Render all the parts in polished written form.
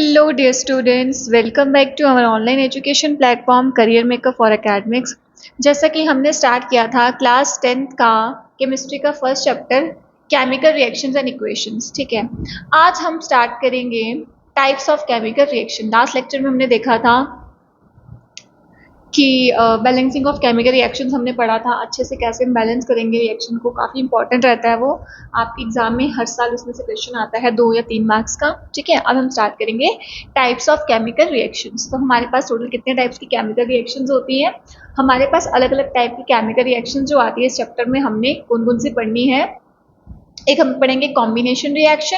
Hello, dear students. Welcome back to our online education platform Career Maker for Academics. जैसा कि हमने start किया था क्लास 10th का केमिस्ट्री का first chapter chemical reactions and equations, ठीक है। आज हम स्टार्ट करेंगे types of chemical reaction. Last lecture में हमने देखा था कि बैलेंसिंग ऑफ केमिकल रिएक्शंस हमने पढ़ा था, अच्छे से कैसे हम बैलेंस करेंगे रिएक्शन को, काफ़ी इंपॉर्टेंट रहता है वो। आपके एग्जाम में हर साल उसमें से क्वेश्चन आता है 2 या 3 मार्क्स का, ठीक है। अब हम स्टार्ट करेंगे टाइप्स ऑफ केमिकल रिएक्शंस। तो हमारे पास टोटल कितने टाइप्स की केमिकल रिएक्शंस होती हैं? हमारे पास अलग अलग टाइप की केमिकल रिएक्शन जो आती है इस चैप्टर में, हमने कौन कौन सी पढ़नी है। एक हम पढ़ेंगे combination reaction,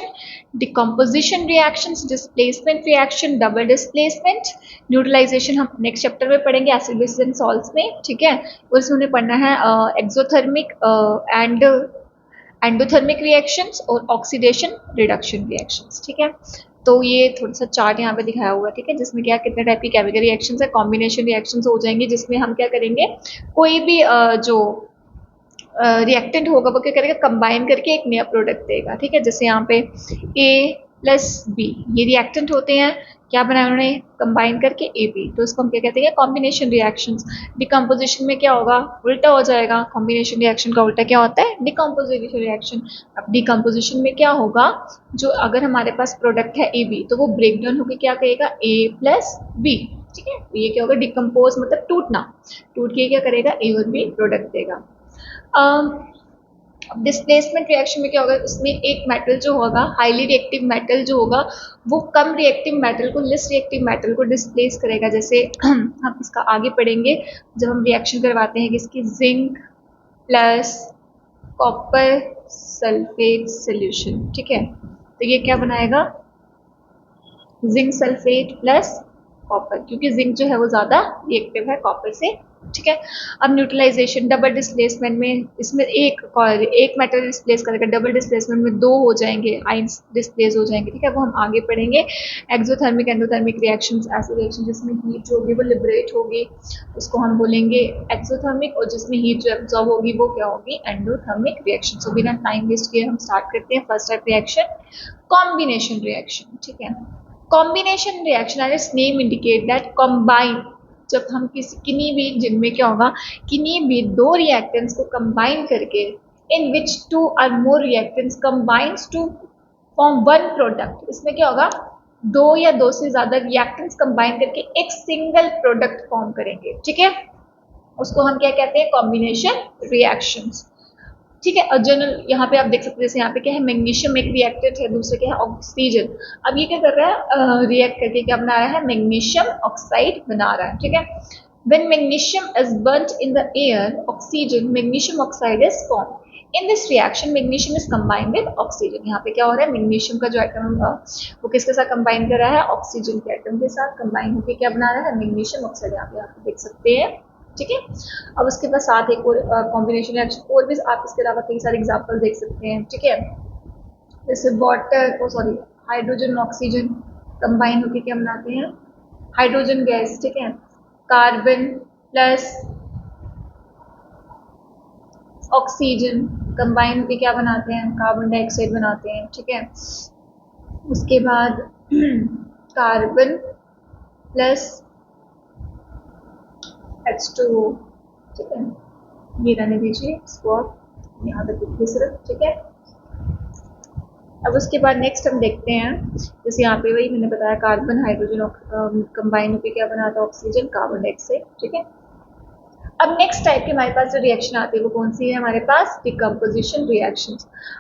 decomposition reactions, displacement reaction, double displacement, neutralisation हम नेक्स्ट चैप्टर में पढ़ेंगे एसिड बेसिस एंड सॉल्ट्स में, ठीक है। और इसमें हमें पढ़ना है एक्सोथर्मिक एंड एंडोथर्मिक रिएक्शंस और ऑक्सीडेशन रिडक्शन रिएक्शंस, ठीक है। तो ये थोड़ा सा चार्ट यहाँ पे दिखाया हुआ है, ठीक है, जिसमें क्या कितने टाइप की केमिकल रिएक्शंस है। कॉम्बिनेशन रिएक्शंस हो जाएंगे जिसमें हम क्या करेंगे, कोई भी जो रिएक्टेंट होगा वो क्या करेगा, कंबाइन करके एक नया प्रोडक्ट देगा, ठीक है। जैसे यहाँ पे A प्लस बी ये रिएक्टेंट होते हैं, क्या बनाया उन्होंने, कंबाइन करके AB, तो इसको हम क्या कहते हैं, कॉम्बिनेशन रिएक्शंस। डिकम्पोजिशन में क्या होगा, उल्टा हो जाएगा। कॉम्बिनेशन रिएक्शन का उल्टा क्या होता है, डिकम्पोजिशन रिएक्शन। अब डिकम्पोजिशन में क्या होगा, जो अगर हमारे पास प्रोडक्ट है AB तो वो ब्रेक डाउन होकर क्या करेगा, A प्लस बी, ठीक है। तो ये क्या होगा, डिकम्पोज मतलब टूटना, टूट के क्या करेगा, A और B प्रोडक्ट देगा। डिस्प्लेसमेंट रिएक्शन में क्या होगा, उसमें एक मेटल जो होगा, हाईली रिएक्टिव मेटल जो होगा, वो कम रिएक्टिव मेटल को, लेस रिएक्टिव मेटल को डिस्प्लेस करेगा। जैसे हम इसका आगे पढ़ेंगे जब हम रिएक्शन करवाते हैं किसकी, zinc plus copper sulphate solution, ठीक है। तो ये क्या बनाएगा, जिंक सल्फेट प्लस कॉपर, क्योंकि जिंक जो है वो ज़्यादा रिएक्टिव है कॉपर से, ठीक है। अब न्यूट्रलाइजेशन, डबल डिस्प्लेसमेंट में इसमें एक मेटल डिस्प्लेस करेगा, डबल डिस्प्लेसमेंट में 2 हो जाएंगे, आइंस डिस्प्लेस हो जाएंगे, ठीक है। वो हम आगे पढ़ेंगे। एक्सोथर्मिक एंडोथर्मिक रिएक्शंस, ऐसे रिएक्शन जिसमें हीट जो होगी वो लिबरेट होगी, उसको हम बोलेंगे एक्सोथर्मिक, और जिसमें हीट जो एब्जॉर्ब होगी वो क्या होगी, एंडोथर्मिक रिएक्शन। सो बिना टाइम वेस्ट किए हम स्टार्ट करते हैं first type reaction, combination reaction, ठीक है। Combination reaction as its name indicate that combine, जब हम किन्हीं भी जिनमें क्या होगा, किन्हीं भी 2 रिएक्टेंट्स को कंबाइन करके, इन विच 2 और more reactants combines to form one product, इसमें क्या होगा, 2 या 2 से ज्यादा रिएक्टेंट्स कंबाइन करके एक सिंगल प्रोडक्ट फॉर्म करेंगे, ठीक है। उसको हम क्या कहते हैं, कॉम्बिनेशन रिएक्शंस, ठीक है। और जनरल यहाँ पे आप देख सकते हैं, जैसे यहाँ पे क्या है, मैग्नीशियम एक रिएक्टेंट है, दूसरे क्या है, ऑक्सीजन। अब ये क्या कर रहा है, रिएक्ट करके क्या बना रहा है, मैग्नीशियम ऑक्साइड बना रहा है, ठीक है। When magnesium is burnt in the air, oxygen, magnesium oxide is formed. In this reaction, magnesium is combined with oxygen. यहाँ पे क्या हो रहा है, मैग्नीशियम का जो एटम वो किसके साथ कंबाइन कर रहा है, ऑक्सीजन के एटम के साथ कंबाइन होकर क्या बना रहा है, मैग्नीशियम ऑक्साइड। यहाँ पे आप देख सकते हैं, ठीक है। अब उसके बाद साथ एक और कॉम्बिनेशन रिएक्शन, और भी आप इसके अलावा कई सारे एग्जाम्पल देख सकते हैं, ठीक है। जैसे water, sorry, hydrogen oxygen combine होकर क्या बनाते हैं, हाइड्रोजन गैस, ठीक है। कार्बन प्लस ऑक्सीजन कंबाइन होकर क्या बनाते हैं, कार्बन डाइऑक्साइड बनाते हैं, ठीक है। उसके बाद कार्बन प्लस H2O, ठीक है। ये रहने दीजिए, इसको आप यहाँ तक लिखिए सिर्फ, ठीक है। अब उसके बाद नेक्स्ट हम देखते हैं, जैसे यहाँ पे वही मैंने बताया, कार्बन हाइड्रोजन कंबाइन होकर क्या बनाता है, ऑक्सीजन कार्बन डाइऑक्साइड, ठीक है। अब नेक्स्ट टाइप की हमारे पास जो रिएक्शन आती है वो कौन सी है, हमारे पास डिकम्पोजिशन रिएक्शन।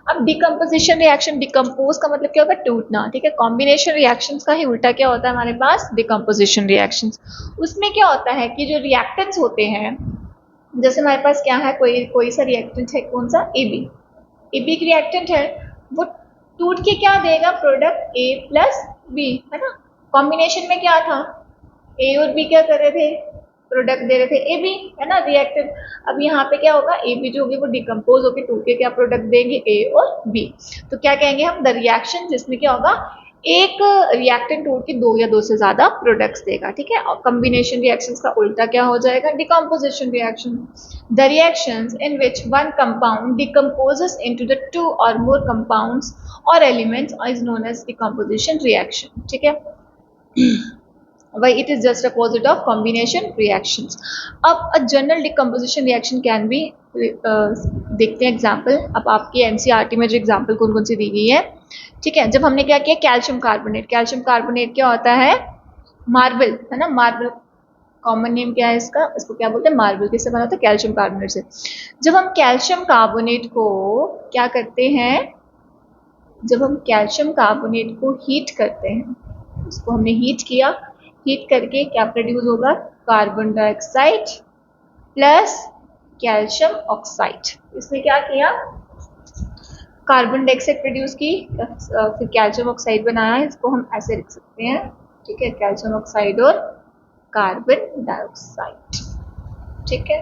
अब डिकम्पोजिशन रिएक्शन, डिकम्पोज का मतलब क्या होगा, टूटना, ठीक है। कॉम्बिनेशन रिएक्शंस का ही उल्टा क्या होता है हमारे पास, डिकम्पोजिशन रिएक्शंस। उसमें क्या होता है कि जो रिएक्टेंट्स होते हैं, जैसे हमारे पास क्या है, कोई सा रिएक्टेंट है, कौन सा, AB, AB की रिएक्टेंट है, वो टूट के क्या देगा, प्रोडक्ट A प्लस बी, है ना। कॉम्बिनेशन में क्या था, A और B क्या कर रहे थे, प्रोडक्ट दे रहे थे AB, है ना, रिएक्टेंट। अब यहाँ पे क्या होगा, AB जो होगी वो डिकम्पोज होकर टूट के क्या प्रोडक्ट देंगे, A और B। तो क्या कहेंगे हम, द रिएक्शन जिसमें क्या होगा, एक रिएक्टेंट टूट के 2 या 2 से ज्यादा प्रोडक्ट्स देगा, ठीक है। और कॉम्बिनेशन रिएक्शंस का उल्टा क्या हो जाएगा, decomposition reaction. The reactions in which one compound decomposes into the 2 और more compounds or elements is known as decomposition reaction, ठीक है। why it is just opposite of combination reactions. अब a general decomposition reaction can be देखते हैं example. अब आपकी NCERT में जो एग्जाम्पल कौन कौन सी दी गई है, ठीक है. जब हमने क्या किया, कैल्शियम कार्बोनेट क्या होता है, मार्बल है ना, मार्बल कॉमन नेम क्या है इसका, इसको क्या बोलते हैं, मार्बल. किससे बना होता है, कैल्शियम कार्बोनेट से. जब हम कैल्शियम कार्बोनेट को क्या करते हैं, जब हम कैल्शियम कार्बोनेट को हीट करते हैं, उसको हमने हीट किया, हीट करके क्या प्रोड्यूस होगा, carbon dioxide plus calcium oxide. इसने क्या किया, कार्बन डाइऑक्साइड प्रोड्यूस की, फिर कैल्शियम ऑक्साइड बनाया. इसको हम ऐसे लिख सकते हैं, ठीक है, कैल्शियम ऑक्साइड और कार्बन डाइऑक्साइड, ठीक है,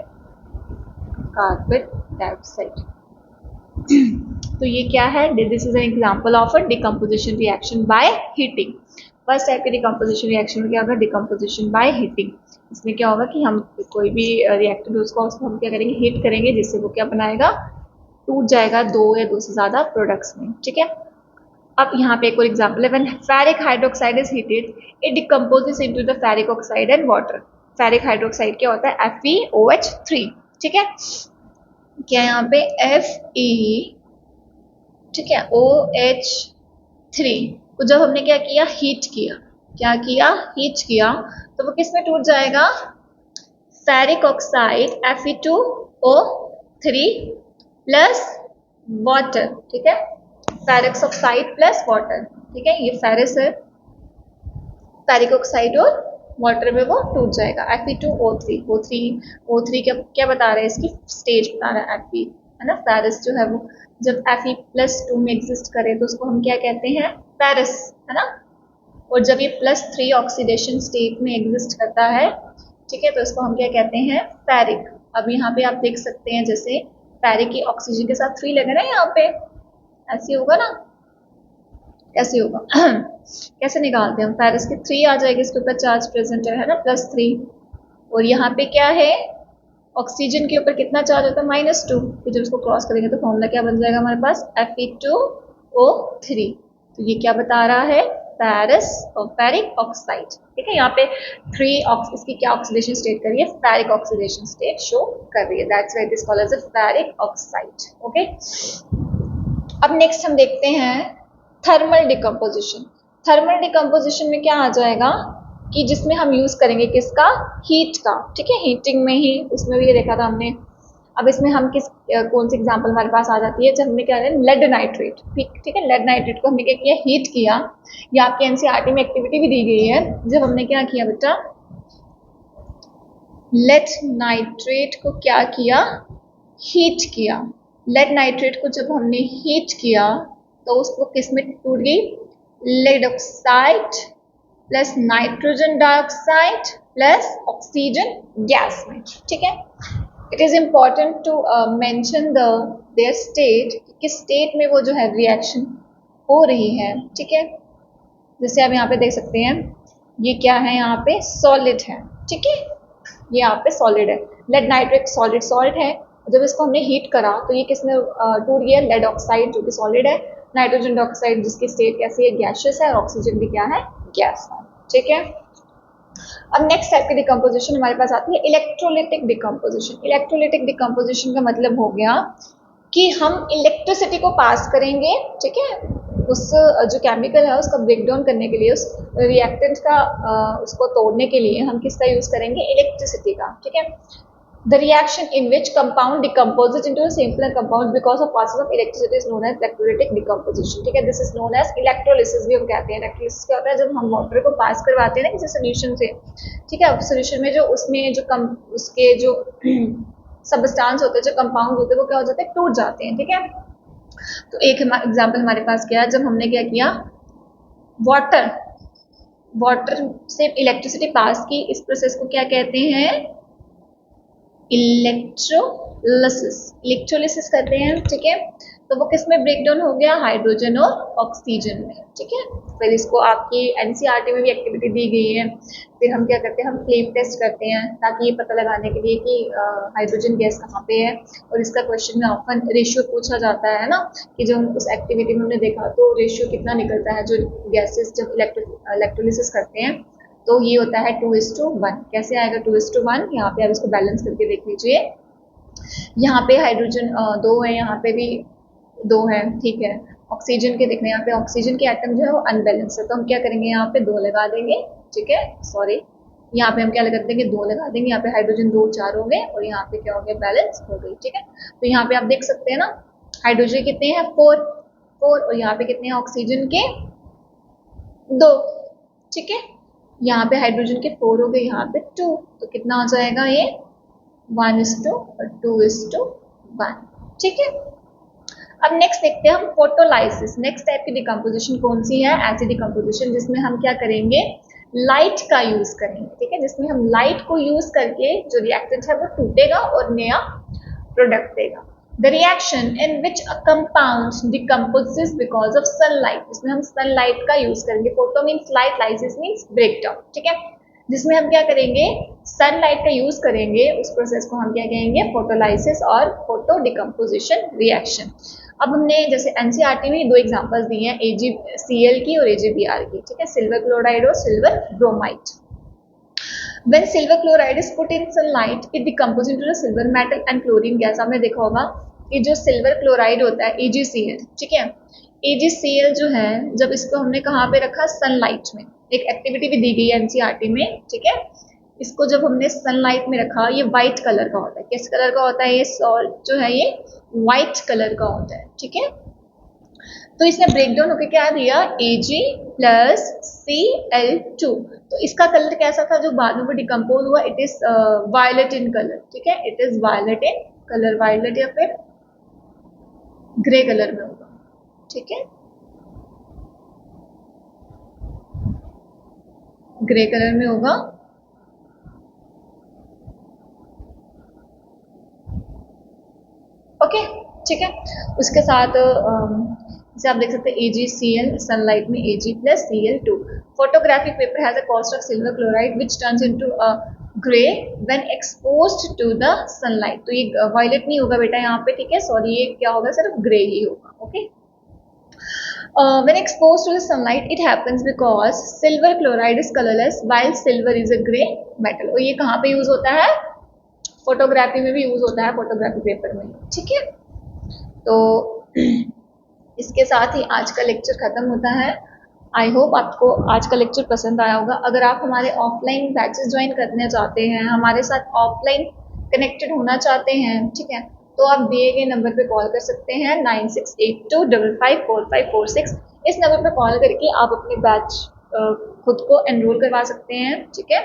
कार्बन डाइऑक्साइड. तो ये क्या है, this is an example of a decomposition reaction by heating. First type के डिकम्पोजिशन रिएक्शन में क्या होगा, डिकम्पोजिशन बाय हीटिंग. इसमें क्या होगा कि हम कोई भी रिएक्टेंट उसको हम क्या करेंगे, हीट करेंगे, जिससे वो क्या बनाएगा, टूट जाएगा दो या दो से ज्यादा प्रोडक्ट्स में, ठीक है. अब यहाँ पे एक और एग्जांपल है, when ferric hydroxide is heated it decomposes into the ferric oxide and water. Ferric hydroxide क्या होता है, FeOH3, ठीक है. क्या यहाँ पे Fe, ठीक है, OH3 को जब हमने क्या किया, हीट किया, क्या किया, हीट किया, तो वो किस में टूट जाएगा, ferric oxide Fe2O3 plus water, ठीक है, फेरिक ऑक्साइड प्लस वाटर, ठीक है. ये फेरिस है, फेरिक ऑक्साइड और वाटर में वो टूट जाएगा. Fe2O3, O3 क्या बता रहा है, इसकी स्टेज बता रहा है, Fe है ना. फेरिस जो है वो जब Fe+2 में एग्जिस्ट करे तो उसको हम क्या कहते हैं, फेरिस, है ना. और जब ये +3 ऑक्सीडेशन स्टेट में एग्जिस्ट करता है, ठीक है, तो इसको हम क्या कहते हैं, फेरिक. अब यहाँ पे आप देख सकते हैं, जैसे फेरिक की ऑक्सीजन के साथ 3 लगे ना, यहाँ पे ऐसे होगा ना, कैसे होगा कैसे निकालते हैं हम, फेरिस के 3 आ जाएगी, इसके ऊपर चार्ज प्रेजेंट है ना, +3. और यहाँ पे क्या है, ऑक्सीजन के ऊपर कितना चार्ज होता है, -2. तो जब इसको क्रॉस करेंगे तो फॉर्मूला क्या बन जाएगा हमारे पास, Fe2O3. तो ये क्या बता रहा है, फेरिस और फेरिक ऑक्साइड, ठीक है. यहाँ पे 3 इसकी क्या ऑक्सीडेशन स्टेट कर रही है, फेरिक ऑक्सीडेशन स्टेट शो कर रही है. That's why this called as a ferric oxide. Okay, अब नेक्स्ट हम देखते हैं थर्मल डिकम्पोजिशन. थर्मल डिकम्पोजिशन में क्या आ जाएगा कि जिसमें हम यूज करेंगे किसका, हीट का, ठीक है. हीटिंग में ही, उसमें भी ये देखा था हमने. अब इसमें हम कौन सी एग्जांपल हमारे पास आ जाती है, जब हमने क्या किया, लेड नाइट्रेट, ठीक है, लेड नाइट्रेट को हमने क्या किया, हीट किया. ये आपके एनसीईआरटी में एक्टिविटी भी दी गई है. जब हमने क्या किया बेटा, लेड नाइट्रेट को क्या किया, हीट किया. लेड नाइट्रेट को जब हमने हीट किया तो उसको किस में टूट गई, lead oxide plus nitrogen dioxide plus oxygen gas में, ठीक है. It is important to mention their state, किस स्टेट में वो जो है रिएक्शन हो रही है, ठीक है. जैसे आप यहाँ पे देख सकते हैं, ये क्या है, यहाँ पे सॉलिड है, ठीक है, ये यहाँ पे सॉलिड है. लेड नाइट्रेट सॉलिड सॉल्ट है. जब इसको हमने हीट करा तो ये किसमें टूट गया, लेड ऑक्साइड जो कि सॉलिड है, नाइट्रोजन डाइऑक्साइड जिसकी स्टेट कैसी है, गैसियस है, और ऑक्सीजन भी क्या है, गैस है, ठीक है. अब नेक्स्ट टाइप की डिकम्पोजिशन हमारे पास आती है इलेक्ट्रोलिटिक डिकम्पोजिशन. इलेक्ट्रोलिटिक डिकम्पोजिशन का मतलब हो गया कि हम इलेक्ट्रिसिटी को पास करेंगे, ठीक है, उस जो केमिकल है उसका ब्रेक डाउन करने के लिए, उस रिएक्टेंट का उसको तोड़ने के लिए हम किसका यूज करेंगे, इलेक्ट्रिसिटी का, ठीक है. The reaction in which compound decomposes into a simpler compound because of passes of electricity is known as electrolytic decomposition, ठीक है. This is known as electrolysis भी हम कहते हैं. इलेक्ट्रोलिसिस क्या होता है, जब हम वाटर को पास करवाते हैं ना किसी सोल्यूशन से, ठीक है, सोल्यूशन में जो उसमें जो उसके जो सबस्टांस होते हैं, जो कंपाउंड होते हैं, वो क्या हो जाते हैं, टूट जाते हैं, ठीक है. तो एक एग्जाम्पल हमारे पास क्या है, जब हमने क्या किया, वाटर से इलेक्ट्रिसिटी पास की, इस प्रोसेस को क्या कहते हैं, इलेक्ट्रोलिसिस. इलेक्ट्रोलिसिस करते हैं, ठीक है. तो वो किस में ब्रेक डाउन हो गया, हाइड्रोजन और ऑक्सीजन में, ठीक है। फिर इसको आपकी एनसीईआरटी में भी एक्टिविटी दी गई है। फिर हम क्या करते हैं, हम फ्लेम टेस्ट करते हैं ताकि ये पता लगाने के लिए कि हाइड्रोजन गैस कहाँ पे है। और इसका क्वेश्चन में ऑफन रेशियो पूछा जाता है ना, कि जो हम उस एक्टिविटी में हमने देखा तो रेशियो कितना निकलता है जो गैसेस जब इलेक्ट्रोलिसिस करते हैं, तो ये होता है 2:1। कैसे आएगा 2:1, यहाँ पे आप इसको बैलेंस करके देख लीजिए। यहाँ पे हाइड्रोजन 2 है, यहाँ पे भी 2 है, ठीक है। ऑक्सीजन के देखने, यहाँ पे ऑक्सीजन के एटम जो है वो अनबैलेंस है, तो हम क्या करेंगे, यहाँ पे 2 लगा देंगे, ठीक है। सॉरी, यहाँ पे हम क्या लगा देंगे, 2 लगा देंगे। यहाँ पे हाइड्रोजन 2 4 हो गए और यहाँ पे क्या हो गया, बैलेंस हो गई, ठीक है। तो यहाँ पे आप देख सकते हैं ना, हाइड्रोजन कितने हैं, 4 और यहाँ पे कितने हैं ऑक्सीजन के, 2, ठीक है। यहाँ पे हाइड्रोजन के 4 हो गए, यहाँ पे 2, तो कितना हो जाएगा ये 1:2:1, ठीक है। अब नेक्स्ट देखते हैं हम फोटोलाइसिस। नेक्स्ट टाइप की डिकम्पोजिशन कौन सी है, ऐसी डिकम्पोजिशन जिसमें हम क्या करेंगे, लाइट का यूज करेंगे, ठीक है। जिसमें हम लाइट को यूज करके जो रिएक्टेंट है वो टूटेगा और नया प्रोडक्ट देगा। The reaction in which a compound decomposes because of sunlight, जिसमें हम सनलाइट का यूज करेंगे। Photo means light, lysis means breakdown, ठीक है। जिसमें हम क्या करेंगे, सनलाइट का यूज करेंगे, उस प्रोसेस को हम क्या कहेंगे, फोटोलाइसिस और फोटो डिकम्पोजिशन रिएक्शन। अब हमने जैसे एनसीईआरटी में 2 एग्जांपल्स दिए हैं, AgCl की और AgBr की, ठीक है, सिल्वर क्लोराइड और silver bromide. When silver chloride is put in sunlight, it decomposes into the silver metal and chlorine gas। आपने देखा होगा कि जो सिल्वर क्लोराइड होता है AgCl, ठीक है, AgCl जो है जब इसको हमने कहाँ पे रखा, सनलाइट में। एक एक्टिविटी भी दी गई है एनसीईआरटी में, ठीक है। इसको जब हमने सनलाइट में रखा, ये व्हाइट कलर का होता है। किस कलर का होता है, ये सॉल्ट जो है ये व्हाइट कलर का होता है, ठीक है। तो इसने ब्रेकडाउन होकर क्या दिया, Ag+Cl2। तो इसका कलर कैसा था जो बाद में वो डिकम्पोज हुआ, it is violet in colour, ठीक है। It is violet in colour, violet या फिर ग्रे कलर में होगा, ठीक है, ग्रे कलर में होगा। ओके, ठीक है। उसके साथ जैसे आप देख सकते हैं AgCl सनलाइट में Ag+Cl2। Photographic paper has a cost of silver chloride which turns into a grey when exposed to the sunlight. तो ये वायलेट नहीं होगा बेटा यहाँ पे, ठीक है, सॉरी, ये क्या होगा, सिर्फ ग्रे ही होगा, okay. When exposed to the sunlight, it happens because silver chloride is colorless while silver is a gray metal। और ये कहाँ पे यूज होता है, फोटोग्राफी में भी यूज होता है, फोटोग्राफी पेपर में, ठीक है। तो इसके साथ ही आज का लेक्चर खत्म होता है। आई होप आपको आज का लेक्चर पसंद आया होगा। अगर आप हमारे ऑफलाइन बैचेस ज्वाइन करना चाहते हैं, हमारे साथ ऑफलाइन कनेक्टेड होना चाहते हैं, ठीक है, तो आप दिए गए नंबर पे कॉल कर सकते हैं 9682554546। इस नंबर पे कॉल करके आप अपने बैच खुद को एनरोल करवा सकते हैं, ठीक है।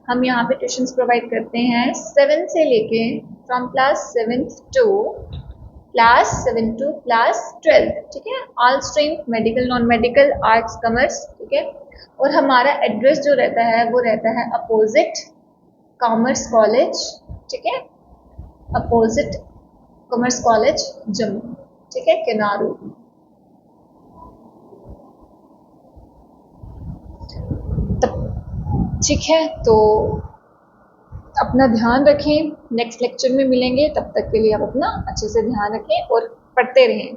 हम यहाँ पे ट्यूशंस प्रोवाइड करते हैं 7 से लेके from class 7th to class 7 to class 12, ठीक है। All stream, medical, non medical, arts, commerce, ठीक है। और हमारा एड्रेस जो रहता है वो रहता है अपोजिट कॉमर्स कॉलेज, ठीक है, अपोजिट कॉमर्स कॉलेज जम्मू, ठीक है, किनारू। ठीक है, तो अपना ध्यान रखें, नेक्स्ट लेक्चर में मिलेंगे, तब तक के लिए आप अपना अच्छे से ध्यान रखें और पढ़ते रहें।